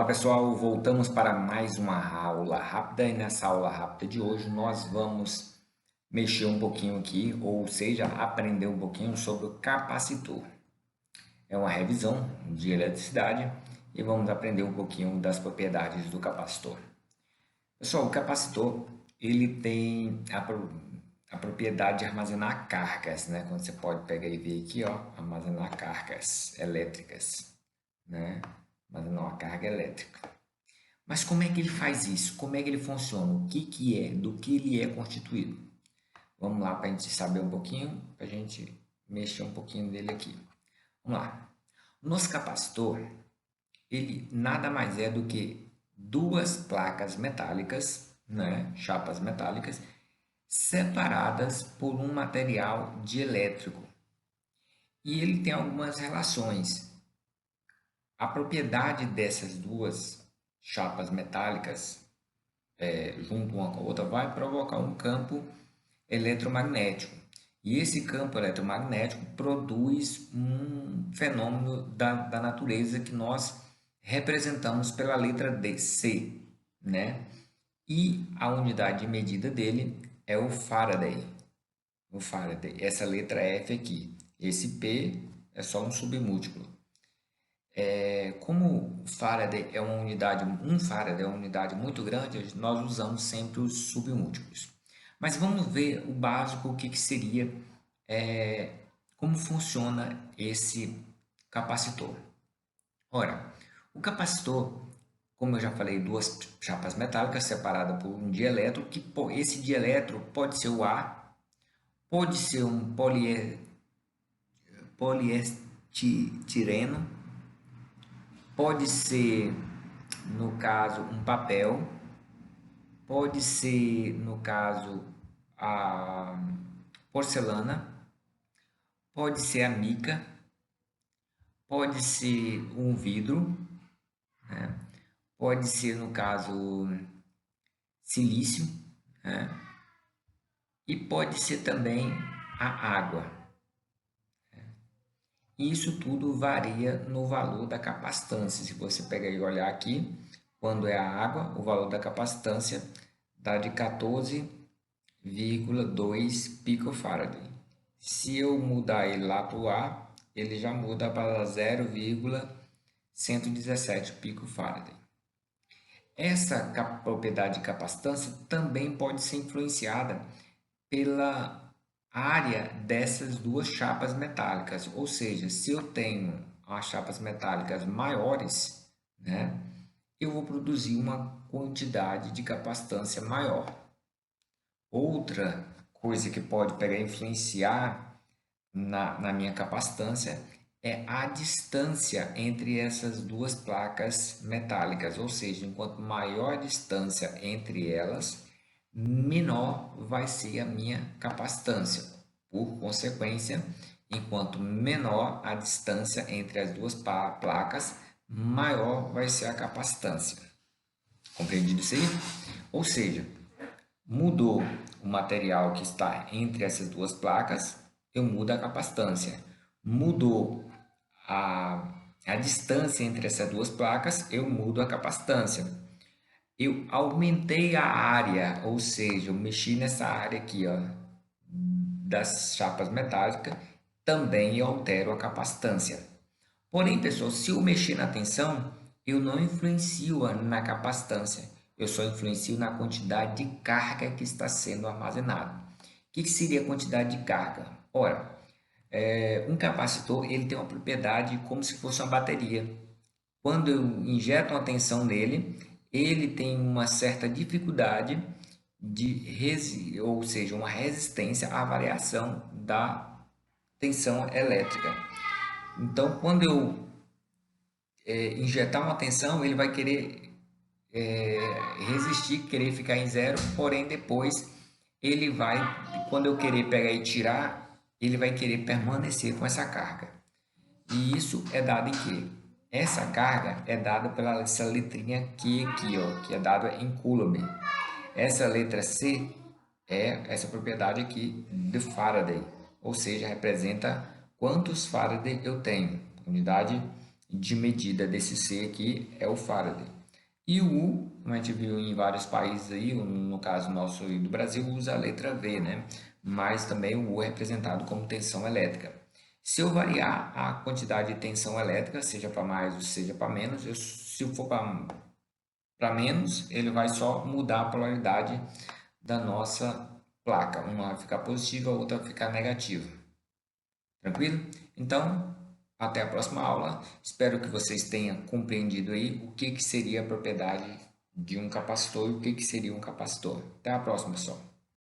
Olá pessoal, voltamos para mais uma aula rápida e nessa aula rápida de hoje nós vamos mexer um pouquinho aqui, ou seja, aprender um pouquinho sobre o capacitor. É uma revisão de eletricidade e vamos aprender um pouquinho das propriedades do capacitor. Pessoal, o capacitor ele tem a propriedade de armazenar cargas, né? Quando você pode pegar e ver aqui, ó, armazenar cargas elétricas, né? Armazenar uma carga elétrica. Mas como é que ele faz isso? Como é que ele funciona? O que que é? Do que ele é constituído? Vamos lá para a gente saber um pouquinho, para a gente mexer um pouquinho dele aqui. Vamos lá. O nosso capacitor, ele nada mais é do que duas placas metálicas, né? Chapas metálicas, separadas por um material dielétrico. E ele tem algumas relações. A propriedade dessas duas chapas metálicas junto uma com a outra, vai provocar um campo eletromagnético. E esse campo eletromagnético produz um fenômeno da natureza que nós representamos pela letra D, C, né? E a unidade de medida dele é o Faraday. O Faraday, essa letra F aqui. Esse P é só um submúltiplo. Como Faraday é uma unidade, um Faraday é uma unidade muito grande, nós usamos sempre os submúltiplos. Mas vamos ver o básico, o que, que seria, como funciona esse capacitor. Ora, o capacitor, como eu já falei, duas chapas metálicas separadas por um dielétron, que esse dielétron pode ser o A, pode ser um poliestireno, pode ser, no caso, um papel, pode ser, no caso, a porcelana, pode ser a mica, pode ser um vidro, né? Pode ser, no caso, silício, né? E pode ser também a água. Isso tudo varia no valor da capacitância. Se você pegar e olhar aqui, quando é a água, o valor da capacitância dá de 14,2 picofaraday. Se eu mudar ele lá para o A, ele já muda para 0,117 picofaraday. Essa propriedade de capacitância também pode ser influenciada pela área dessas duas chapas metálicas, ou seja, se eu tenho as chapas metálicas maiores, né, eu vou produzir uma quantidade de capacitância maior. Outra coisa que pode pegar e influenciar na minha capacitância é a distância entre essas duas placas metálicas, ou seja, enquanto maior a distância entre elas, menor vai ser a minha capacitância. Por consequência, enquanto menor a distância entre as duas placas, maior vai ser a capacitância. Compreendido isso aí? Ou seja, mudou o material que está entre essas duas placas, eu mudo a capacitância. Mudou a distância entre essas duas placas, eu mudo a capacitância. Eu aumentei a área, ou seja, eu mexi nessa área aqui, ó, das chapas metálicas, também eu altero a capacitância. Porém, pessoal, se eu mexer na tensão, eu não influencio na capacitância, eu só influencio na quantidade de carga que está sendo armazenada. O que seria a quantidade de carga? Ora, um capacitor ele tem uma propriedade como se fosse uma bateria. Quando eu injeto uma tensão nele, ele tem uma certa dificuldade ou seja, uma resistência à variação da tensão elétrica. Então, quando eu injetar uma tensão, ele vai querer resistir, querer ficar em zero, porém depois ele vai, quando eu querer pegar e tirar, ele vai querer permanecer com essa carga. E isso é dado em quê? Essa carga é dada pela essa letrinha Q aqui, ó, que é dada em Coulomb. Essa letra C é essa propriedade aqui de Faraday, ou seja, representa quantos Faraday eu tenho, unidade de medida desse C aqui é o Faraday. E o U, como a gente viu em vários países aí, no caso nosso e do Brasil, usa a letra V, né? Mas também o U é representado como tensão elétrica. Se eu variar a quantidade de tensão elétrica, seja para mais ou seja para menos, se eu for para menos, ele vai só mudar a polaridade da nossa placa. Uma vai ficar positiva, a outra vai ficar negativa. Tranquilo? Então, até a próxima aula. Espero que vocês tenham compreendido aí o que seria a propriedade de um capacitor e o que seria um capacitor. Até a próxima, pessoal.